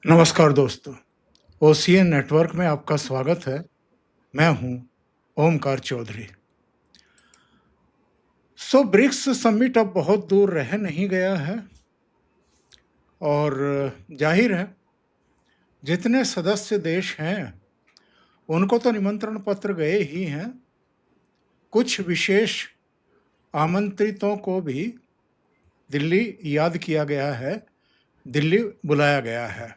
नमस्कार दोस्तों, OCN network में आपका स्वागत है। मैं हूं ओमकार चौधरी। ब्रिक्स समिट अब बहुत दूर रह नहीं गया है और जाहिर है जितने सदस्य देश हैं उनको तो निमंत्रण पत्र गए ही हैं। कुछ विशेष आमंत्रितों को भी दिल्ली याद किया गया है, दिल्ली बुलाया गया है।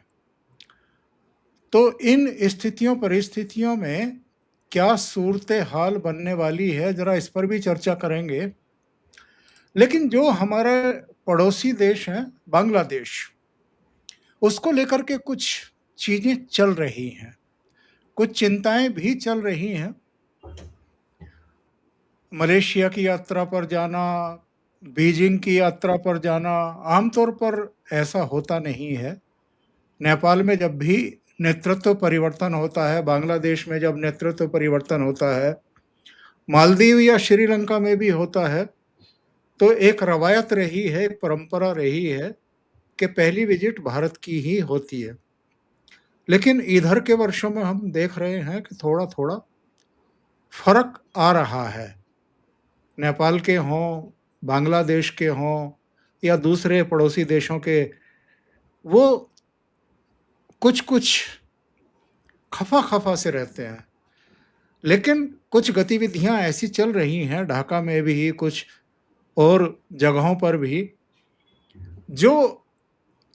तो इन स्थितियों परिस्थितियों में क्या सूरत हाल बनने वाली है, जरा इस पर भी चर्चा करेंगे। लेकिन जो हमारे पड़ोसी देश हैं बांग्लादेश, उसको लेकर के कुछ चीजें चल रही हैं, कुछ चिंताएं भी चल रही हैं। मलेशिया की यात्रा पर जाना, बीजिंग की यात्रा पर जाना, आमतौर पर ऐसा होता नहीं है। नेपाल में जब भी नेतृत्व परिवर्तन होता है, बांग्लादेश में जब नेतृत्व परिवर्तन होता है, मालदीव या श्रीलंका में भी होता है, तो एक रवायत रही है, एक परंपरा रही है कि पहली विजिट भारत की ही होती है। लेकिन इधर के वर्षों में हम देख रहे हैं कि थोड़ा थोड़ा फर्क आ रहा है। नेपाल के हों, बांग्लादेश के हों या दूसरे पड़ोसी देशों के, वो कुछ कुछ खफा खफा से रहते हैं। लेकिन कुछ गतिविधियां ऐसी चल रही हैं, ढाका में भी, कुछ और जगहों पर भी, जो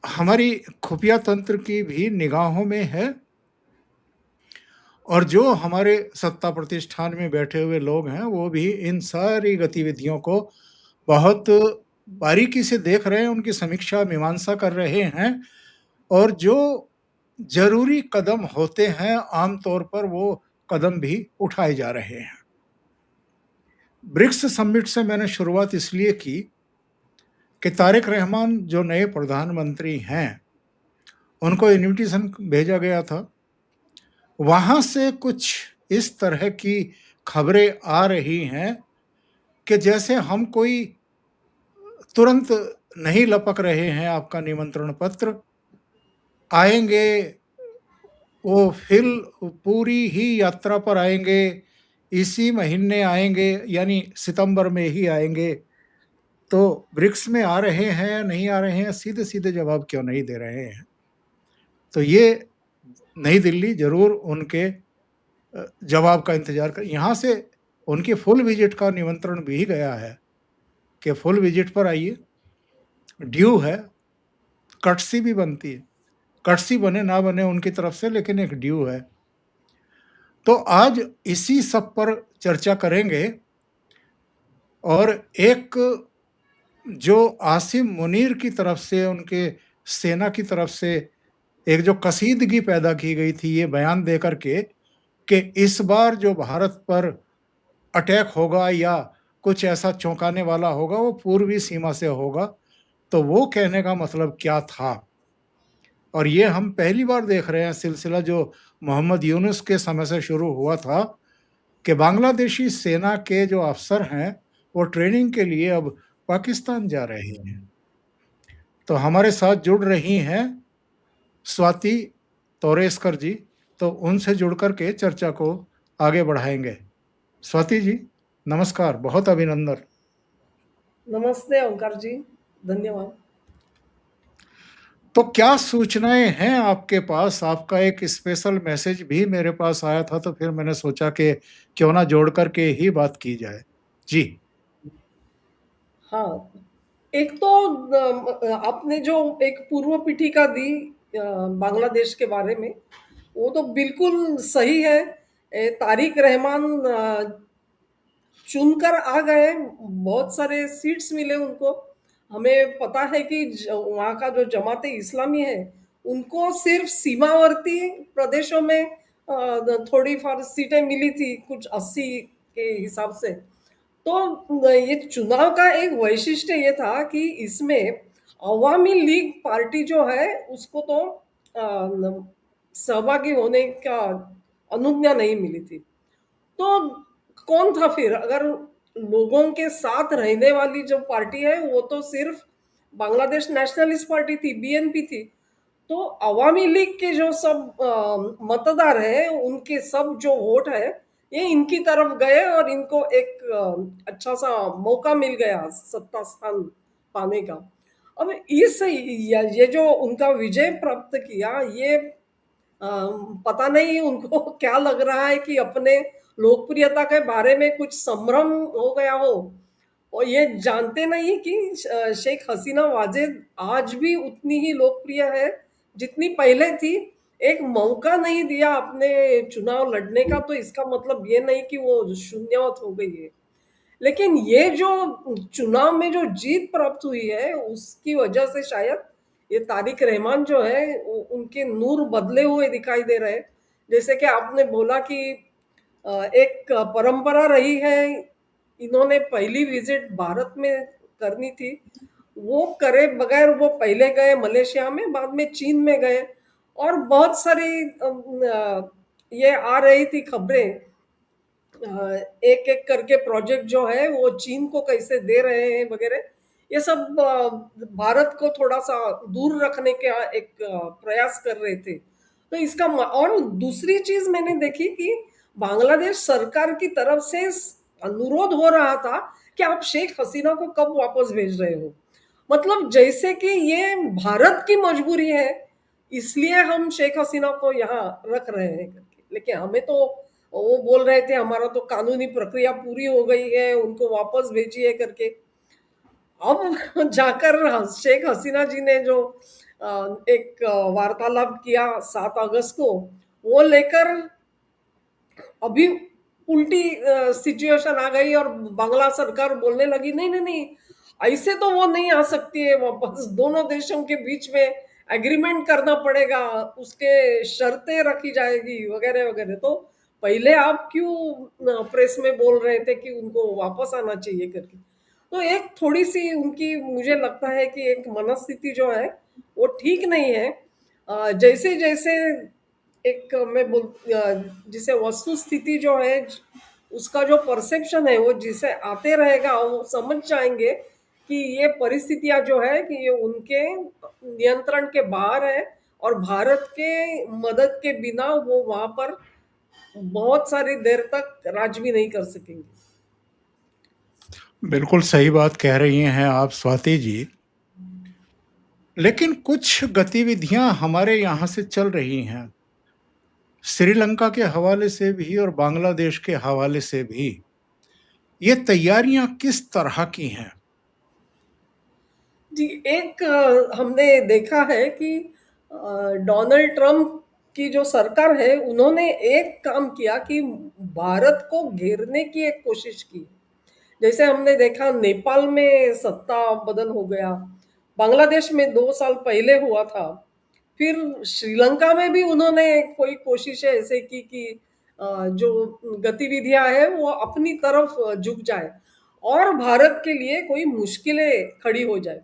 हमारी खुफिया तंत्र की भी निगाहों में है और जो हमारे सत्ता प्रतिष्ठान में बैठे हुए लोग हैं वो भी इन सारी गतिविधियों को बहुत बारीकी से देख रहे हैं, उनकी समीक्षा मीमांसा कर रहे हैं और जो जरूरी कदम होते हैं आमतौर पर वो कदम भी उठाए जा रहे हैं। ब्रिक्स समिट से मैंने शुरुआत इसलिए की कि तारिक रहमान जो नए प्रधानमंत्री हैं उनको इनविटेशन भेजा गया था। वहां से कुछ इस तरह की खबरें आ रही हैं कि जैसे हम कोई तुरंत नहीं लपक रहे हैं आपका निमंत्रण पत्र, आएंगे वो फिर पूरी ही यात्रा पर आएंगे, इसी महीने आएंगे, यानी सितंबर में ही आएंगे। तो ब्रिक्स में आ रहे हैं या नहीं आ रहे हैं, सीधे सीधे जवाब क्यों नहीं दे रहे हैं। तो ये नई दिल्ली जरूर उनके जवाब का इंतजार कर, यहाँ से उनकी फुल विजिट का निमंत्रण भी गया है कि फुल विजिट पर आइए, ड्यू है, कटसी भी बनती है, कटसी बने ना बने उनकी तरफ से, लेकिन एक ड्यू है। तो आज इसी सब पर चर्चा करेंगे और एक जो आसिम मुनीर की तरफ से, उनके सेना की तरफ से एक जो कसीदगी पैदा की गई थी ये बयान देकर के कि इस बार जो भारत पर अटैक होगा या कुछ ऐसा चौंकाने वाला होगा वो पूर्वी सीमा से होगा, तो वो कहने का मतलब क्या था। और ये हम पहली बार देख रहे हैं सिलसिला जो मोहम्मद यूनुस के समय से शुरू हुआ था कि बांग्लादेशी सेना के जो अफसर हैं वो ट्रेनिंग के लिए अब पाकिस्तान जा रहे हैं। तो हमारे साथ जुड़ रही हैं स्वाति तोरेस्कर जी, तो उनसे जुड़ कर के चर्चा को आगे बढ़ाएंगे। स्वाति जी नमस्कार, बहुत अभिनंदन। नमस्ते ओंकार जी, धन्यवाद। तो क्या सूचनाएं हैं आपके पास? आपका एक स्पेशल मैसेज भी मेरे पास आया था, तो फिर मैंने सोचा कि क्यों ना जोड़ करके ही बात की जाए। जी। हाँ, एक तो आपने जो एक पूर्व पीठिका दी बांग्लादेश के बारे में, वो तो बिल्कुल सही है। तारिक रहमान चुनकर आ गए, बहुत सारे सीट्स मिले उनको। हमें पता है कि वहाँ का जो जमात इस्लामी है, उनको सिर्फ सीमावर्ती प्रदेशों में थोड़ी फार सीटें मिली थी, कुछ 80 के हिसाब से। तो ये चुनाव का एक वैशिष्ट्य ये था कि इसमें अवामी लीग पार्टी जो है उसको तो सहभागी होने का अनुज्ञा नहीं मिली थी। तो कौन था फिर? अगर लोगों के साथ रहने वाली जो पार्टी है वो तो सिर्फ बांग्लादेश नेशनलिस्ट पार्टी थी, बीएनपी थी। तो अवामी लीग के जो सब मतदार हैं, उनके सब जो वोट है, ये इनकी तरफ गए और इनको एक अच्छा-सा मौका मिल गया सत्ता स्थान पाने का। अब ये जो उनका विजय प्राप्त किया, ये पता नहीं उनको क्या लग रहा है कि अपने लोकप्रियता के बारे में कुछ संभ्रम हो गया हो और ये जानते नहीं कि शेख हसीना वाजेद आज भी उतनी ही लोकप्रिय है जितनी पहले थी। एक मौका नहीं दिया अपने चुनाव लड़ने का, तो इसका मतलब ये नहीं कि वो शून्यवत हो गई है। लेकिन ये जो चुनाव में जो जीत प्राप्त हुई है, उसकी वजह से शायद ये तारिक रहमान जो है, उनके नूर बदले हुए दिखाई दे रहे हैं। जैसे कि आपने बोला कि एक परंपरा रही है, इन्होंने पहली विजिट भारत में करनी थी, वो करे बगैर वो पहले गए मलेशिया में, बाद में चीन में गए और बहुत सारी ये आ रही थी खबरें, एक-एक करके प्रोजेक्ट जो है वो चीन को कैसे दे रहे हैं वगैरह, ये सब भारत को थोड़ा-सा दूर रखने का एक प्रयास कर रहे थे। तो इसका और दूसरी चीज़ मैंने देखी कि बांग्लादेश सरकार की तरफ से अनुरोध हो रहा था कि आप शेख हसीना को कब वापस भेज रहे हो? मतलब जैसे कि ये भारत की मजबूरी है, इसलिए हम शेख हसीना को यहाँ रख रहे हैं करके। लेकिन हमें तो वो बोल रहे थे हमारा तो कानूनी प्रक्रिया पूरी हो गई है, उनको वापस भेजिए करके। अब जाकर शेख हसीना जी ने जो एक वार्तालाप किया 7 अगस्त को, वो लेकर अभी उल्टी सिचुएशन आ गई और बांग्ला सरकार बोलने लगी नहीं नहीं नहीं, ऐसे तो वो नहीं आ सकती है वापस, दोनों देशों के बीच में एग्रीमेंट करना पड़ेगा, उसके शर्तें रखी जाएगी वगैरह वगैरह। तो पहले आप क्यों प्रेस में बोल रहे थे कि उनको वापस आना चाहिए करके? तो एक थोड़ी सी उनकी मुझे लगता है कि एक मनस्थिति जो है वो ठीक नहीं है। जैसे जैसे एक मैं जिसे वस्तु स्थिति जो है, उसका जो परसेप्शन है वो जिसे आते रहेगा वो समझ जाएंगे कि ये परिस्थितियां जो है कि ये उनके नियंत्रण के बाहर है और भारत के मदद के बिना वो वहां पर बहुत सारी देर तक राज भी नहीं कर सकेंगे। बिल्कुल सही बात कह रही हैं आप स्वाति जी। लेकिन कुछ गतिविधियां हमारे यहाँ से चल रही हैं, श्रीलंका के हवाले से भी और बांग्लादेश के हवाले से भी। ये तैयारियां किस तरह की हैं? जी, एक हमने देखा है कि डोनाल्ड ट्रंप की जो सरकार है, उन्होंने एक काम किया कि भारत को घेरने की एक कोशिश की। जैसे हमने देखा नेपाल में सत्ता बदल हो गया, बांग्लादेश में 2 साल पहले हुआ था, फिर श्रीलंका में भी उन्होंने कोई कोशिशें ऐसे की कि जो गतिविधियां हैं वो अपनी तरफ झुक जाए और भारत के लिए कोई मुश्किलें खड़ी हो जाए।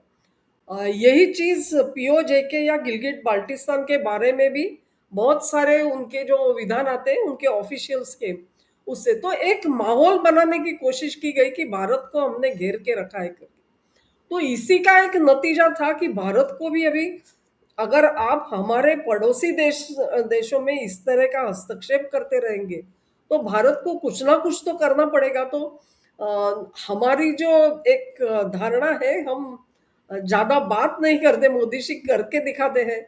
यही चीज़ पीओजेके या गिलगिट बाल्टिस्तान के बारे में भी बहुत सारे उनके जो विधान आते हैं, उनके ऑफिशियल्स के, उससे तो एक माहौल बनाने की कोशिश की गई कि भारत को हमने घेर के रखा है करके। तो इसी का एक नतीजा था कि भारत को भी अभी, अगर आप हमारे पड़ोसी देशों में इस तरह का हस्तक्षेप करते रहेंगे, तो भारत को कुछ ना कुछ तो करना पड़ेगा। तो हमारी जो एक धारणा है, हम ज़्यादा बात नहीं करते, मोदी जी करके दिखाते हैं।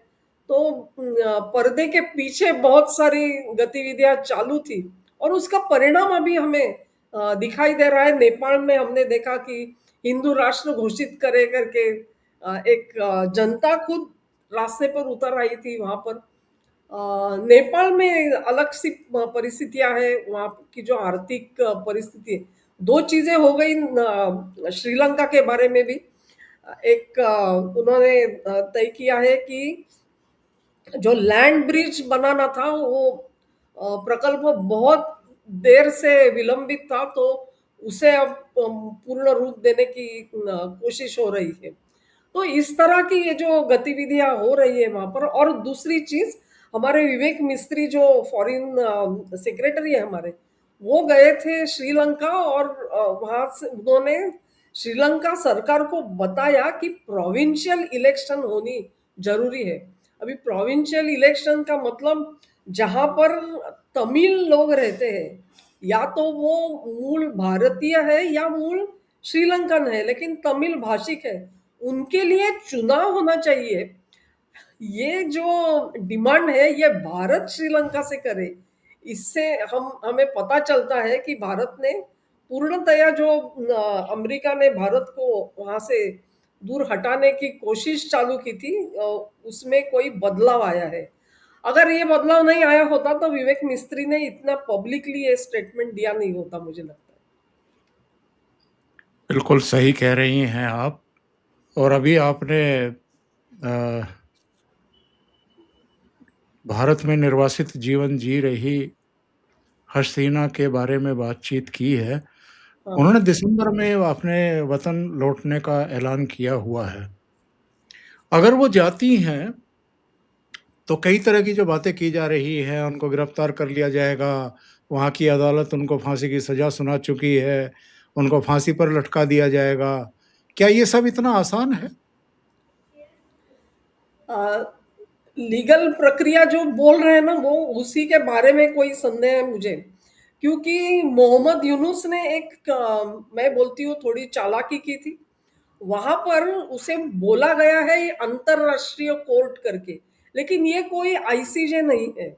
तो पर्दे के पीछे बहुत सारी गतिविधियाँ चालू थी और उसका परिणाम अभी हमें दिखाई दे रहा है। नेपाल में हमने देखा कि हिंदू राष्ट्र घोषित करे करके एक जनता खुद रास्ते पर उतर आई थी वहाँ पर। नेपाल में अलग सी परिस्थितियाँ हैं, वहाँ की जो आर्थिक परिस्थिति है। 2 चीज़ें हो गई श्रीलंका के बारे में भी। एक उन्होंने तय किया है कि जो लैंड ब्रिज बनाना था वो प्रकल्प बहुत देर से विलंबित था, तो उसे अब पूर्ण रूप देने की कोशिश हो रही है। तो इस तरह की ये जो गतिविधियां हो रही है वहां पर। और दूसरी चीज, हमारे विवेक मिस्त्री जो फॉरेन सेक्रेटरी है हमारे, वो गए थे श्रीलंका और वहां से उन्होंने श्रीलंका सरकार को बताया कि प्रोविंशियल इलेक्शन होनी जरूरी है। अभी प्रोविंशियल इलेक्शन का मतलब जहाँ पर तमिल लोग रहते हैं, या तो वो मूल भारतीय है या मूल श्रीलंकन है, लेकिन तमिल भाषिक है, उनके लिए चुनाव होना चाहिए। ये जो डिमांड है ये भारत श्रीलंका से करे, इससे हम हमें पता चलता है कि भारत ने पूर्णतया जो अमेरिका ने भारत को वहां से दूर हटाने की कोशिश चालू की थी, उसमें कोई बदलाव आया है। अगर ये बदलाव नहीं आया होता तो विवेक मिस्त्री ने इतना पब्लिकली ये स्टेटमेंट दिया नहीं होता, मुझे लगता है। बिल्कुल सही कह रही हैं आप। और अभी आपने अ, भारत में निर्वासित जीवन जी रही हसीना के बारे में बातचीत की है। हाँ। उन्होंने दिसंबर में अपने वतन लौटने का ऐलान किया हुआ है। अगर वो जाती हैं, तो कई तरह की जो बातें की जा रही हैं, उनको गिरफ्तार कर लिया जाएगा, वहाँ की अदालत उनको फांसी की सज़ा सुना चुकी है, उनको फांसी पर लटका दिया जाएगा। क्या ये सब इतना आसान है? लीगल प्रक्रिया जो बोल रहे हैं ना, वो उसी के बारे में कोई संदेह है मुझे, क्योंकि मोहम्मद यूनुस ने एक मैं बोलती हूँ थोड़ी चालाकी की थी। वहां पर उसे बोला गया है ये अंतरराष्ट्रीय कोर्ट करके, लेकिन ये कोई आईसीजे नहीं है।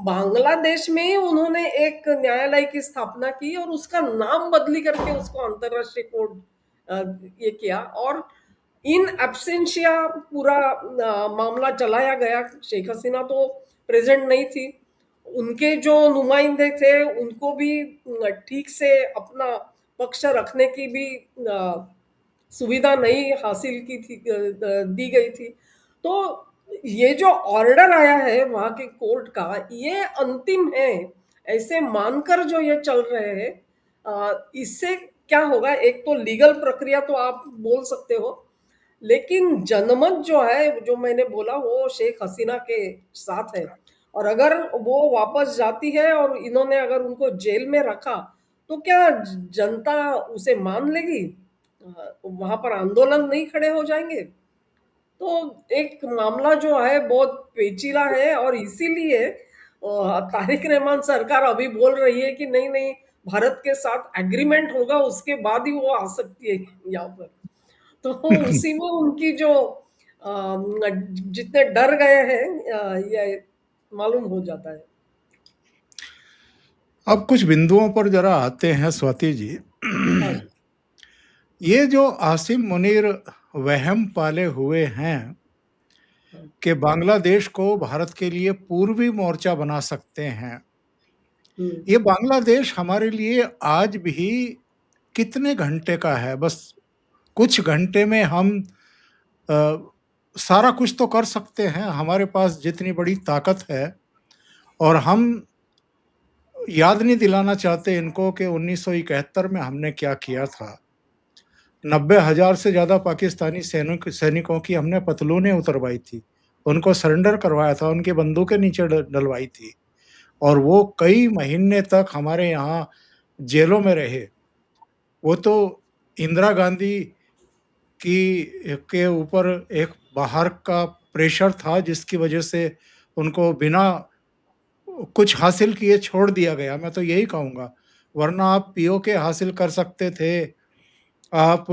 बांग्लादेश में उन्होंने एक न्यायालय की स्थापना की और उसका नाम बदली करके उसको अंतरराष्ट्रीय कोर्ट ये किया, और इन एब्सेंशिया पूरा मामला चलाया गया। शेख हसीना तो प्रेजेंट नहीं थी, उनके जो नुमाइंदे थे उनको भी ठीक से अपना पक्ष रखने की भी सुविधा नहीं हासिल की थी, दी गई थी। तो ये जो ऑर्डर आया है वहां के कोर्ट का, ये अंतिम है ऐसे मानकर जो ये चल रहे हैं, इससे क्या होगा, एक तो लीगल प्रक्रिया तो आप बोल सकते हो, लेकिन जनमत जो है, जो मैंने बोला, वो शेख हसीना के साथ है। और अगर वो वापस जाती है और इन्होंने अगर उनको जेल में रखा, तो क्या जनता उसे मान लेगी? वहां पर आंदोलन नहीं खड़े हो जाएंगे? तो एक मामला जो है बहुत पेचीदा है, और इसीलिए तारिक रहमान सरकार अभी बोल रही है कि नहीं नहीं, भारत के साथ एग्रीमेंट होगा उसके बाद ही वो आ सकती है यहाँ पर। तो उसी में उनकी जो जितने डर गए हैं, ये मालूम हो जाता है। अब कुछ बिंदुओं पर ज़रा आते हैं स्वाति जी। हाँ। ये जो आसिम मुनीर वहम पाले हुए हैं हाँ। कि बांग्लादेश को भारत के लिए पूर्वी मोर्चा बना सकते हैं, हम्म। ये बांग्लादेश हमारे लिए आज भी कितने घंटे का है? बस कुछ घंटे में हम अ, सारा कुछ तो कर सकते हैं, हमारे पास जितनी बड़ी ताकत है। और हम याद नहीं दिलाना चाहते इनको कि 1971 में हमने क्या किया था। 90,000 से ज़्यादा पाकिस्तानी सैनिकों की हमने पतलूनें उतरवाई थी, उनको सरेंडर करवाया था, उनकी बंदूकें नीचे डलवाई थी, और वो कई महीने तक हमारे यहाँ जेलों में रहे। वो तो इंदिरा गांधी की के ऊपर एक बाहर का प्रेशर था, जिसकी वजह से उनको बिना कुछ हासिल किए छोड़ दिया गया, मैं तो यही कहूँगा। वरना आप पीओके हासिल कर सकते थे, आप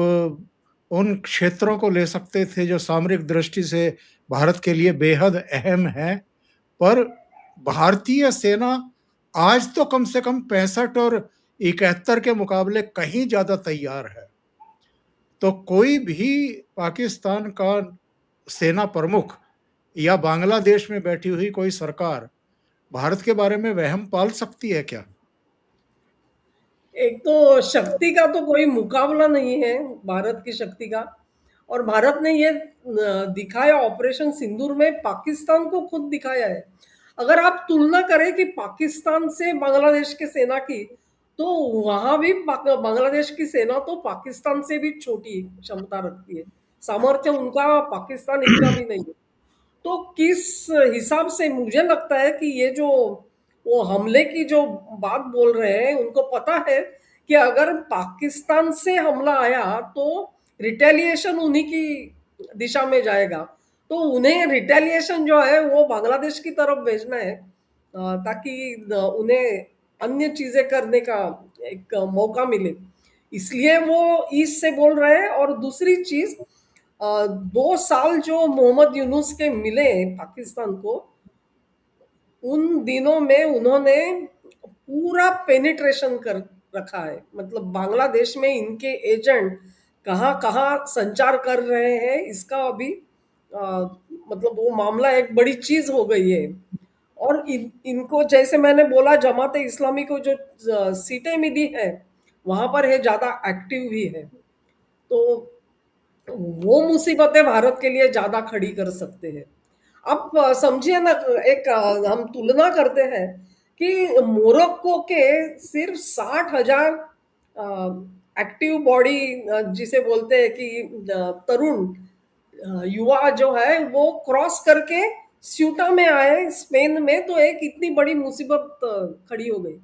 उन क्षेत्रों को ले सकते थे जो सामरिक दृष्टि से भारत के लिए बेहद अहम हैं, पर भारतीय सेना आज तो कम से कम 65 और 71 के मुकाबले कहीं ज़्यादा तैयार है। तो कोई भी पाकिस्तान का सेना प्रमुख या बांग्लादेश में बैठी हुई कोई सरकार भारत के बारे में वहम पाल सकती है क्या? एक तो शक्ति का तो कोई मुकाबला नहीं है भारत की शक्ति का, और भारत ने ये दिखाया ऑपरेशन सिंदूर में, पाकिस्तान को खुद दिखाया है। अगर आप तुलना करें कि पाकिस्तान से बांग्लादेश के सेना की, तो वहां भी बांग्लादेश की सेना तो पाकिस्तान से भी छोटी क्षमता रखती है, सामर्थ्य उनका पाकिस्तान इतना भी नहीं है। तो किस हिसाब से मुझे लगता है कि ये जो वो हमले की जो बात बोल रहे हैं, उनको पता है कि अगर पाकिस्तान से हमला आया तो रिटेलिएशन उन्हीं की दिशा में जाएगा। तो उन्हें रिटेलिएशन जो है वो बांग्लादेश की तरफ भेजना है, ताकि उन्हें अन्य चीजें करने का एक मौका मिले, इसलिए वो ईस्ट से बोल रहे हैं। और दूसरी चीज, 2 साल जो मोहम्मद यूनुस के मिले पाकिस्तान को, उन दिनों में उन्होंने पूरा पेनिट्रेशन कर रखा है, मतलब बांग्लादेश में इनके एजेंट कहाँ कहाँ संचार कर रहे हैं, इसका अभी मतलब वो मामला एक बड़ी चीज हो गई है। और इनको जैसे मैंने बोला, जमात इस्लामी को जो सीटें मिली है वहां पर है ज्यादा एक्टिव भी है, तो वो मुसीबतें भारत के लिए ज्यादा खड़ी कर सकते हैं। अब समझिए ना, एक हम तुलना करते हैं कि मोरक्को के सिर्फ 60,000 एक्टिव बॉडी, जिसे बोलते हैं कि तरुण युवा जो है वो क्रॉस करके स्यूटा में आए स्पेन में, तो एक इतनी बड़ी मुसीबत खड़ी हो गई।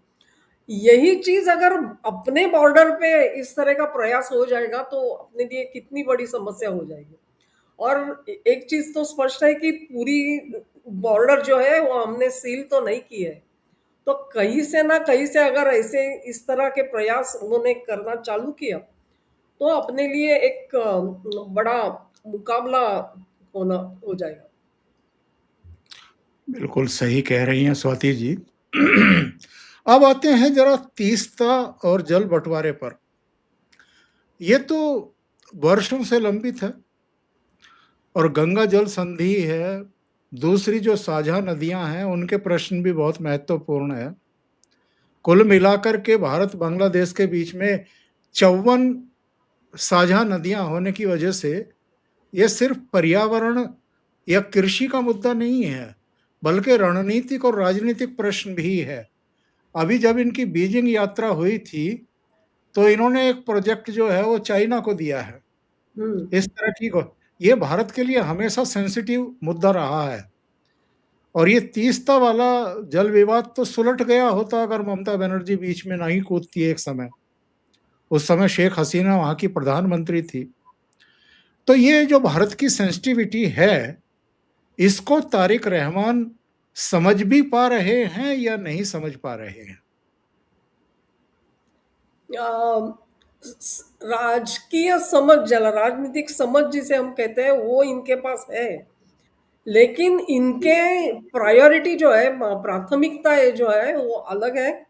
यही चीज अगर अपने बॉर्डर पे इस तरह का प्रयास हो जाएगा तो अपने लिए कितनी बड़ी समस्या हो जाएगी। और एक चीज तो स्पष्ट है कि पूरी बॉर्डर जो है वो हमने सील तो नहीं की है, तो कहीं से ना कहीं से अगर ऐसे इस तरह के प्रयास उन्होंने करना चालू किया तो अपने लिए एक बड़ा मुकाबला होना हो जाएगा। बिल्कुल सही कह रही हैं स्वाति जी। अब आते हैं जरा तीस्ता और जल बंटवारे पर। ये तो वर्षों से लंबित है और गंगा जल संधि है, दूसरी जो साझा नदियां हैं उनके प्रश्न भी बहुत महत्वपूर्ण है। कुल मिलाकर के भारत बांग्लादेश के बीच में 54 साझा नदियां होने की वजह से ये सिर्फ पर्यावरण या कृषि का मुद्दा नहीं है, बल्कि रणनीतिक और राजनीतिक प्रश्न भी है। अभी जब इनकी बीजिंग यात्रा हुई थी, तो इन्होंने एक प्रोजेक्ट जो है वो चाइना को दिया है। हम्म। इस तरह की ये भारत के लिए हमेशा सेंसिटिव मुद्दा रहा है। और ये तीस्ता वाला जल विवाद तो सुलट गया होता अगर ममता बनर्जी बीच में नहीं कूदती एक समय। उस समय शेख हसीना वहां की प्रधानमंत्री थी। तो ये जो भारत की सेंसिटिविटी है, इसको तारिक रहमान समझ भी पा रहे हैं या नहीं समझ पा रहे हैं? राजकीय समझ, जला राजनीतिक समझ जिसे हम कहते हैं, वो इनके पास है, लेकिन इनके प्रायोरिटी जो है, प्राथमिकता जो है वो अलग है।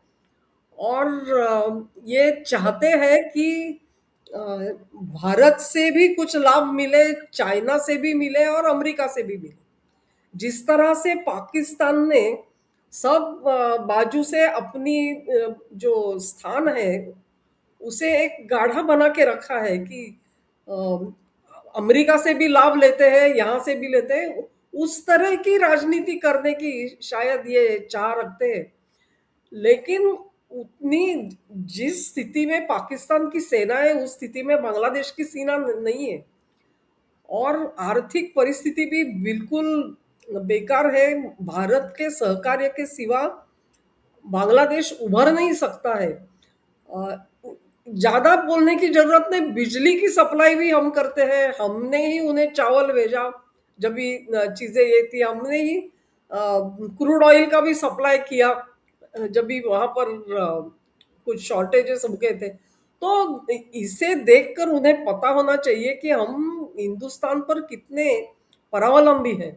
और ये चाहते हैं कि अ, भारत से भी कुछ लाभ मिले, चाइना से भी मिले और अमेरिका से भी मिले। जिस तरह से पाकिस्तान ने सब बाजू से अपनी जो स्थान है उसे एक गाढ़ा बना के रखा है कि अमेरिका से भी लाभ लेते हैं, यहाँ से भी लेते हैं, उस तरह की राजनीति करने की शायद ये चाह रखते हैं। लेकिन उतनी जिस स्थिति में पाकिस्तान की सेना है उस स्थिति में बांग्लादेश की सेना नहीं है, और आर्थिक परिस्थिति भी बिल्कुल बेकार है। भारत के सहकार्य के सिवा बांग्लादेश उभर नहीं सकता है। अ, ज्यादा बोलने की जरूरत नहीं, बिजली की सप्लाई भी हम करते हैं, हमने ही उन्हें चावल भेजा जब भी चीजें ये थी, हमने ही क्रूड ऑयल का भी सप्लाई किया जब भी वहां पर कुछ शॉर्टेजेस हो गए थे। तो इसे देखकर उन्हें पता होना चाहिए कि हम हिंदुस्तान पर कितने परावलंबी हैं।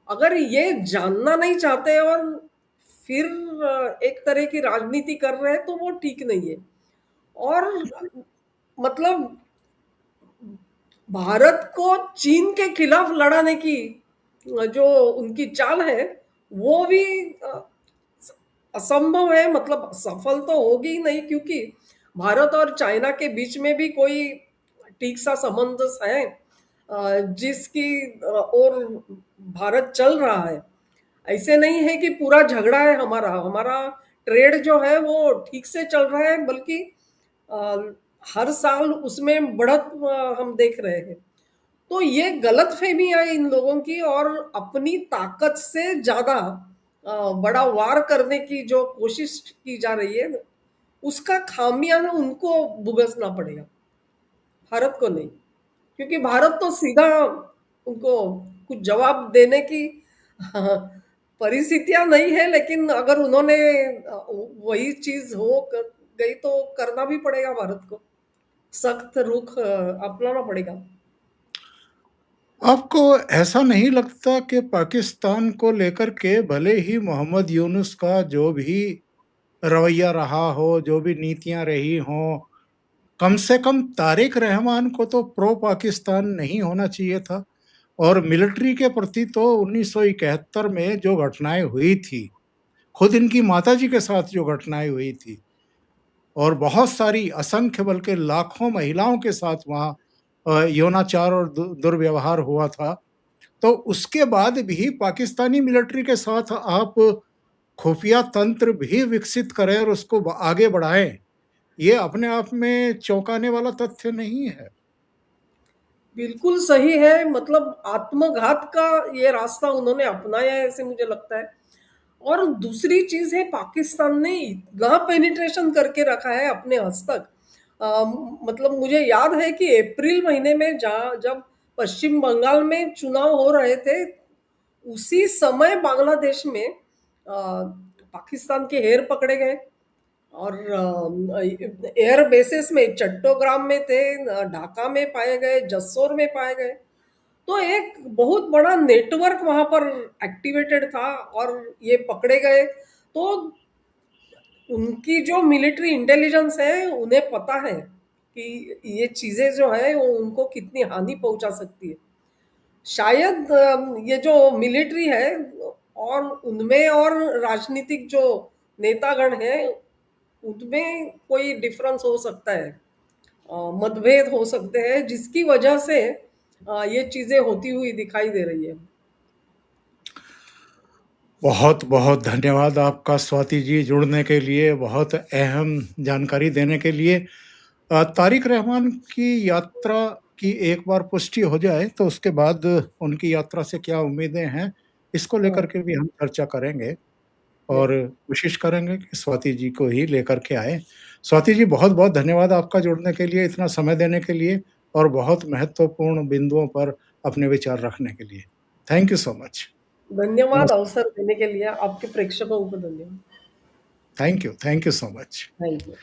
अगर ये जानना नहीं चाहते और फिर एक तरह की राजनीति कर रहे हैं तो वो ठीक नहीं है। और मतलब भारत को चीन के खिलाफ लड़ाने की जो उनकी चाल है वो भी असंभव है, मतलब सफल तो होगी ही नहीं, क्योंकि भारत और चाइना के बीच में भी कोई ठीक सा संबंध है जिसकी ओर भारत चल रहा है। ऐसे नहीं है कि पूरा झगड़ा है, हमारा हमारा ट्रेड जो है वो ठीक से चल रहा है, बल्कि अ, हर साल उसमें बढ़त हम देख रहे हैं। तो ये गलतफहमी है इन लोगों की, और अपनी ताकत से ज्यादा बड़ा वार करने की जो कोशिश की जा रही है, उसका खामियाजा उनको भुगतना पड़ेगा, भारत को नहीं। क्योंकि भारत तो सीधा उनको कुछ जवाब देने की परिस्थितियाँ नहीं है, लेकिन अगर उन्होंने वही चीज़ हो ग गई तो करना भी पड़ेगा भारत को। सख्त रुख अपनाना पड़ेगा। आपको ऐसा नहीं लगता कि पाकिस्तान को लेकर के भले ही मोहम्मद यूनुस का जो भी रवैया रहा हो, जो भी नीतियाँ रही हों, कम से कम तारिक रहमान को तो प्रो पाकिस्तान नहीं होना चाहिए था? और मिलिट्री के प्रति तो 1971 में जो घटनाएँ हुई थी, खुद इनकी माताजी के साथ जो घटनाएँ हुई थी और बहुत सारी असंख्य बल्कि लाखों महिलाओं के साथ वहाँ यौनाचार और दुर्व्यवहार हुआ था। तो उसके बाद भी पाकिस्तानी मिलिट्री के साथ आप खुफिया तंत्र भी विकसित करें और उसको आगे बढ़ाएं, ये अपने आप में चौंकाने वाला तथ्य नहीं है। बिल्कुल सही है, मतलब आत्मघात का ये रास्ता उन्होंने अपनाया है ऐसे मुझे लगता है। और दूसरी चीज़ है, पाकिस्तान ने इतना पेनिट्रेशन करके रखा है अपने हस्तक। मतलब मुझे याद है कि अप्रैल महीने में जहाँ जब पश्चिम बंगाल में चुनाव हो रहे थे, उसी समय बांग्लादेश में पाकिस्तान के हेर पकड़े गए और एयर बेसिस में चट्टोग्राम में थे, ढाका में पाए गए, जसोर में पाए गए। तो एक बहुत बड़ा नेटवर्क वहाँ पर एक्टिवेटेड था और ये पकड़े गए। तो उनकी जो मिलिट्री इंटेलिजेंस है, उन्हें पता है कि ये चीज़ें जो है वो उनको कितनी हानि पहुँचा सकती है। शायद ये जो मिलिट्री है और उनमें और राजनीतिक जो नेतागण हैं, उनमें कोई डिफरेंस हो सकता है। मतभेद हो सकते हैं जिसकी वजह से ये चीज़ें होती हुई दिखाई दे रही है। बहुत-बहुत धन्यवाद आपका स्वाति जी जुड़ने के लिए, बहुत अहम जानकारी देने के लिए। तारिक रहमान की यात्रा की एक बार पुष्टि हो जाए, तो उसके बाद उनकी यात्रा से क्या उम्मीदें हैं, इसको लेकर हाँ, के भी हम चर्चा करेंगे और बिल्कुल। कोशिश करेंगे कि स्वाति जी को ही लेकर के आएँ। स्वाति जी बहुत-बहुत धन्यवाद आपका जुड़ने के लिए, इतना समय देने के लिए और बहुत महत्वपूर्ण बिंदुओं पर अपने विचार रखने के लिए। Thank you so much. धन्यवाद नमस्ते। अवसर देने के लिए, आपके प्रेक्षकों को धन्यवाद। Thank you so much. Thank you.